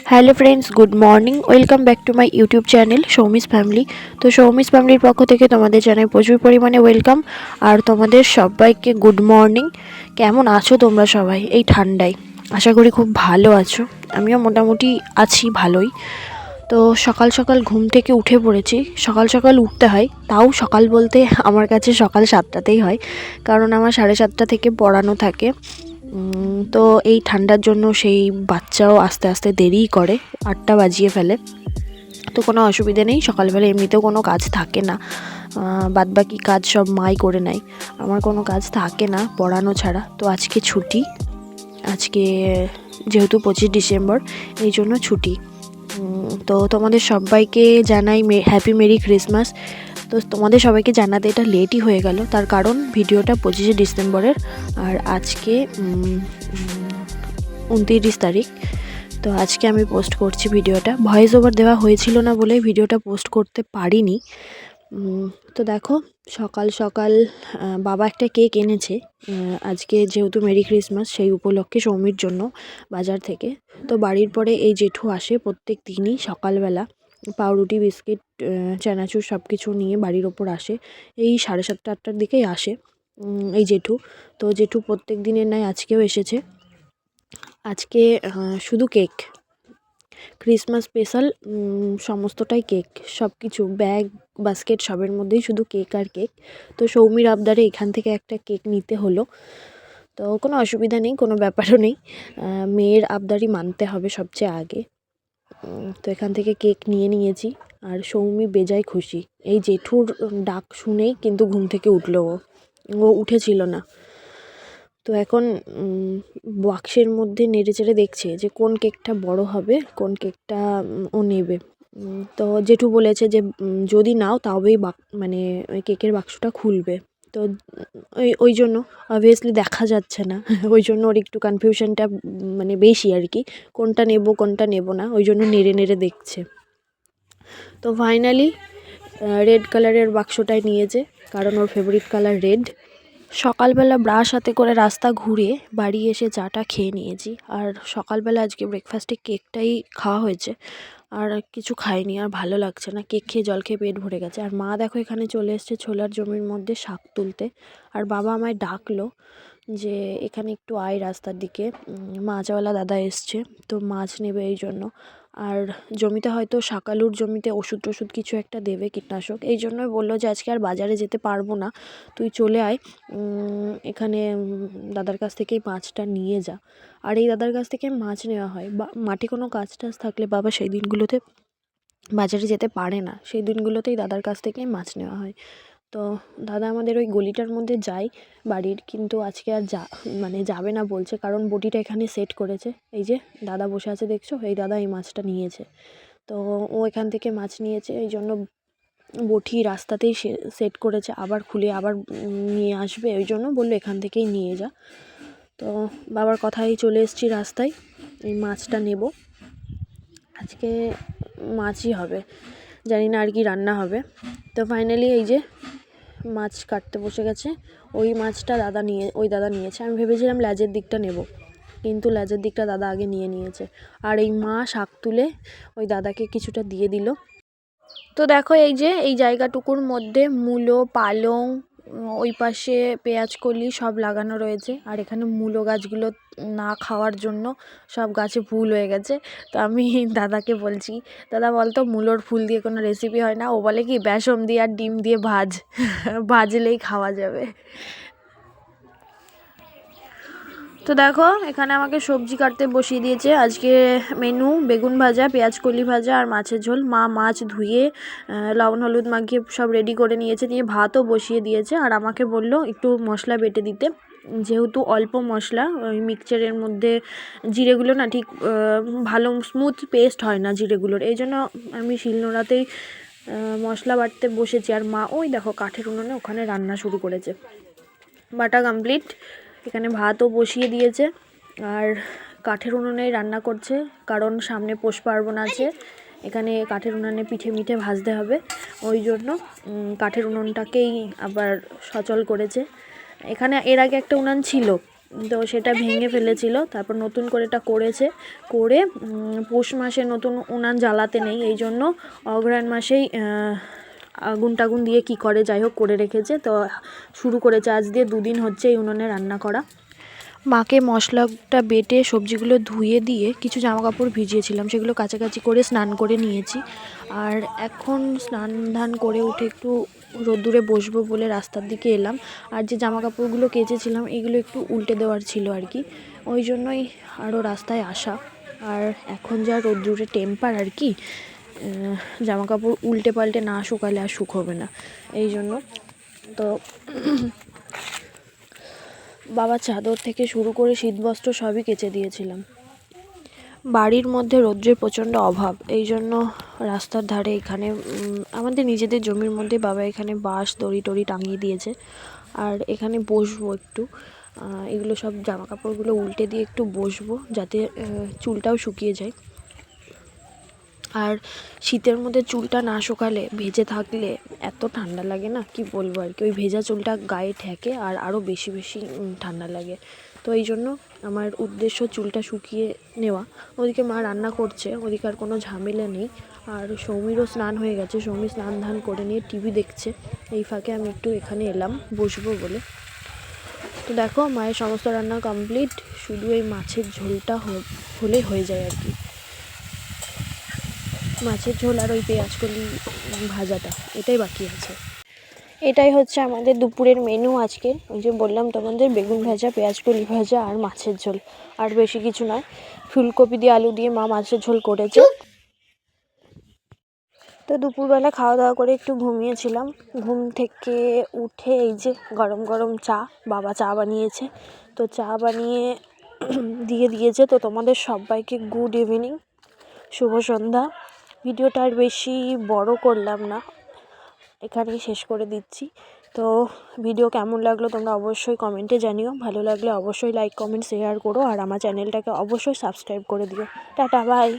Hello friends, good morning. Welcome back to my YouTube channel Soumi's family. তো সৌমিস ফ্যামিলির পক্ষ থেকে তোমাদের জানাই প্রচুর পরিমাণে ওয়েলকাম। আর তোমাদের সবাইকে গুড মর্নিং। কেমন আছো তোমরা সবাই এই ঠান্ডায়? আশা করি খুব ভালো আছো। আমিও মোটামুটি আছি ভালোই। তো সকাল সকাল ঘুম থেকে উঠে পড়েছি। সকাল সকাল উঠতে হয়, তাও সকাল বলতে আমার কাছে সকাল 7টাতেই হয়, কারণ আমার 7:30 থেকে পড়ানো থাকে। তো এই ঠান্ডার জন্য সেই বাচ্চাও আস্তে আস্তে দেরিই করে, 8টা বাজিয়ে ফেলে। তো কোনো অসুবিধে নেই, সকালবেলা এমনিতেও কোনো কাজ থাকে না, বাদবাকি কাজ সব মাই করে নেয়। আমার কোনো কাজ থাকে না পড়ানো ছাড়া। তো আজকে ছুটি, আজকে যেহেতু 25 ডিসেম্বর, এই জন্য ছুটি। তো তোমাদের সবাইকে জানাই হ্যাপি মেরি ক্রিসমাস। তো তোমাদের সবাইকে জানাতে এটা লেটই হয়ে গেল, তার কারণ ভিডিওটা 25 ডিসেম্বরের, আর আজকে 29 তারিখ। তো আজকে আমি পোস্ট করছি ভিডিওটা। ভয়েস ওভার দেওয়া হয়েছিল না বলে ভিডিওটা পোস্ট করতে পারিনি। তো দেখো, সকাল সকাল বাবা একটা কেক এনেছে আজকে, যেহেতু মেরি ক্রিসমাস, সেই উপলক্ষে সৌমির জন্য বাজার থেকে। তো বাড়ির পরে এই জেঠু আসে প্রত্যেক দিনই সকালবেলা, পাউরুটি, বিস্কিট, চানাচুর সব কিছু নিয়ে বাড়ির ওপর আসে। এই 7:30-8টার দিকেই আসে এই জেঠু। তো জেঠু প্রত্যেক দিনের ন্যায় আজকেও এসেছে। আজকে শুধু কেক, ক্রিসমাস স্পেশাল, সমস্তটাই কেক, সব কিছু ব্যাগ, বাস্কেট সবের মধ্যেই শুধু কেক আর কেক। তো সৌমির আবদারে এখান থেকে একটা কেক নিতে হলো। তো কোনো অসুবিধা নেই, কোনো ব্যাপারও নেই, মেয়ের আবদারই মানতে হবে সবচেয়ে আগে। তো এখান থেকে কেক নিয়ে নিয়েছি, আর সৌমি বেজায় খুশি। এই জেঠুর ডাক শুনেই কিন্তু ঘুম থেকে উঠলো, ও উঠেছিল না। তো এখন বাক্সের মধ্যে নেড়েচেড়ে দেখছে যে কোন কেকটা বড় হবে, কোন কেকটা ও নেবে। তো জেঠু বলেছে যে যদি নাও তবেই মানে ওই কেকের বাক্সটা খুলবে। তো ওই জন্য অবভিয়াসলি দেখা যাচ্ছে না ওই জন্য ওর একটু কনফিউশনটা মানে বেশি আর কি, কোনটা নেব কোনটা নেব না, ওই জন্য নেড়ে নেড়ে দেখছে। তো ফাইনালি রেড কালারের বাক্সটাই নিয়েছে, কারণ ওর ফেভারিট কালার রেড। সকালবেলা ব্রাশ হাতে করে রাস্তা ঘুরে বাড়ি এসে চাটা খেয়ে নিয়েছি। আর সকালবেলা আজকে ব্রেকফাস্টে কেকটাই খাওয়া হয়েছে, আর কিছু খাইনি, আর ভালো লাগছে না, কেক খেয়ে জল খেয়ে পেট ভরে গেছে। আর মা দেখো এখানে চলে এসছে ছোলার জমির মধ্যে শাক তুলতে। আর বাবা আমায় ডাকলো যে এখানে একটু আয় রাস্তার দিকে, মাছওয়ালা দাদা এসছে, তো মাছ নেবে এই জন্য। আর জমিতে হয়তো শাকালুর জমিতে ওষুধ টষুধ কিছু একটা দেবে, কীটনাশক, এই জন্যই বললো যে আজকে আর বাজারে যেতে পারবো না, তুই চলে আয়, এখানে দাদার কাছ থেকেই মাছটা নিয়ে যা। আর এই দাদার কাছ থেকে মাছ নেওয়া হয়, বা মাঠে কোনো কাজ টাজ থাকলে বাবা সেই দিনগুলোতে বাজারে যেতে পারে না, সেই দিনগুলোতেই দাদার কাছ থেকেই মাছ নেওয়া হয়। তো দাদা আমাদের ওই গলিটার মধ্যে যায় বাড়ির, কিন্তু আজকে আর মানে যাবে না বলছে, কারণ বটিটা এখানে সেট করেছে। এই যে দাদা বসে আছে দেখছো, এই দাদা এই মাছটা নিয়েছে। তো ও এখান থেকে মাছ নিয়েছে, এই জন্য বটি রাস্তাতেই সেট করেছে, আবার খুলে আবার নিয়ে আসবে, ওই জন্য বললো এখান থেকেই নিয়ে যা। তো বাবার কথাই চলে এসেছি রাস্তায়, এই মাছটা নেব। আজকে মাছই হবে, জানি না আর কি রান্না হবে। তো ফাইনালি এই যে মাছ কাটতে বসে গেছে, ওই মাছটা ওই দাদা নিয়েছে। আমি ভেবেছিলাম লেজের দিকটা নেব, কিন্তু লেজের দিকটা দাদা আগে নিয়েছে। আর এই মা শাক তুলে ওই দাদাকে কিছুটা দিয়ে দিল। তো দেখো এই যে এই জায়গাটুকুর মধ্যে মূলো, পালং, ওই পাশে পেঁয়াজ কলি সব লাগানো রয়েছে। আর এখানে মূলো গাছগুলো না খাওয়ার জন্য সব গাছে ফুল হয়ে গেছে। তো আমি দাদাকে বলছি, দাদা বলতো মূলোর ফুল দিয়ে কোনো রেসিপি হয় না? ও বলে কি, বেসন দিয়ে আর ডিম দিয়ে ভাজলেই খাওয়া যাবে। তো দেখো এখানে আমাকে সবজি কাটতে বসিয়ে দিয়েছে। আজকে মেনু বেগুন ভাজা, পেঁয়াজ কলি ভাজা আর মাছের ঝোল। মা মাছ ধুয়ে লবণ হলুদ মাখিয়ে সব রেডি করে নিয়েছে, নিয়ে ভাতও বসিয়ে দিয়েছে। আর আমাকে বলল একটু মশলা বেটে দিতে, যেহেতু অল্প মশলা, ওই মিক্সচারের মধ্যে জিরেগুলো না ঠিক ভালো স্মুথ পেস্ট হয় না জিরেগুলোর, এই জন্য আমি শিলনোড়াতেই মশলা বাটতে বসেছি। আর মা ওই দেখো কাঠের উনুনে ওখানে রান্না শুরু করেছে। বাটা কমপ্লিট, এখানে ভাতও বসিয়ে দিয়েছে, আর কাঠের উনুনেই রান্না করছে, কারণ সামনে পৌষ পার্বণ আছে, এখানে কাঠের উনুনে পিঠে মিঠে ভাজতে হবে, ওই জন্য কাঠের উনুনটাকেই আবার সচল করেছে। এখানে এর আগে একটা উনান ছিল, তো সেটা ভেঙে ফেলেছিল, তারপর নতুন করে এটা করেছে, করে পৌষ মাসে নতুন উনান জ্বালাতে নেই, এই জন্য অঘ্রাণ মাসেই আগুন টাগুন দিয়ে কি করে যাই হোক করে রেখেছে। তো শুরু করেছে, আজ দিয়ে 2 দিন হচ্ছে এই উনুনে রান্না করা। মাকে মশলাটা বেটে সবজিগুলো ধুয়ে দিয়ে কিছু জামাকাপড় ভিজিয়েছিলাম, সেগুলো কাচাকাচি করে স্নান করে নিয়েছি। আর এখন স্নান ধান করে উঠে একটু রোদ্দুরে বসবো বলে রাস্তার দিকে এলাম। আর যে জামাকাপড়গুলো কেচেছিলাম এগুলো একটু উল্টে দেওয়ার ছিল আর কি, ওই জন্যই আরও রাস্তায় আসা। আর এখন যা রোদ্দুরে টেম্পার আর কি, জামাকাপড় উল্টে পাল্টে না শুকালে আর শুকোবে না, এই জন্য। তো বাবার চাদর থেকে শুরু করে শীতবস্ত্র সবই কেচে দিয়েছিলাম। বাড়ির মধ্যে রৌদ্রের প্রচণ্ড অভাব, এই জন্য রাস্তার ধারে এখানে আমাদের নিজেদের জমির মধ্যে বাবা এখানে বাঁশ দড়ি টড়ি টাঙিয়ে দিয়েছে। আর এখানে বসবো একটু, এগুলো সব জামাকাপড়গুলো উল্টে দিয়ে একটু বসবো যাতে চুলটাও শুকিয়ে যায়। আর শীতের মধ্যে চুলটা না শুকালে ভেজে থাকলে এত ঠান্ডা লাগে না, কি বলবো আর কি, ওই ভেজা চুলটা গায়ে ঠেকে আর আরও বেশি বেশি ঠান্ডা লাগে। তো এই জন্য আমার উদ্দেশ্য চুলটা শুকিয়ে নেওয়া। ওদিকে মা রান্না করছে, ওদিকে আর কোনো ঝামেলা নেই। আর সৌমিরও স্নান হয়ে গেছে, সৌমি স্নান ধান করে নিয়ে টিভি দেখছে। এই ফাঁকে আমি একটু এখানে এলাম বসবো বলে। তো দেখো মায়ের সমস্ত রান্না কমপ্লিট, শুধু এই মাছের ঝোলটা হলে হয়ে যায় আর কি। মাছের ঝোল আর ওই পেঁয়াজকলি ভাজাটা, এটাই বাকি আছে। এটাই হচ্ছে আমাদের দুপুরের মেনু আজকে। ওই যে বললাম তোমাদের, বেগুন ভাজা, পেঁয়াজকলি ভাজা আর মাছের ঝোল, আর বেশি কিছু নয়। ফুলকপি দিয়ে আলু দিয়ে মা মাছের ঝোল করেছে। তো দুপুরবেলা খাওয়া দাওয়া করে একটু ঘুমিয়েছিলাম। ঘুম থেকে উঠে এই যে গরম গরম চা, বাবা চা বানিয়েছে, তো চা বানিয়ে দিয়ে দিয়েছে। তো তোমাদের সবাইকে গুড ইভিনিং, শুভ সন্ধ্যা। ভিডিওটা আর বেশি বড় করলাম না, এখানেই শেষ করে দিচ্ছি। তো ভিডিও কেমন লাগলো তোমরা অবশ্যই কমেন্টে জানিও, ভালো লাগলে অবশ্যই লাইক কমেন্ট শেয়ার করো, আর আমার চ্যানেলটাকে অবশ্যই সাবস্ক্রাইব করে দিও। Tata, by.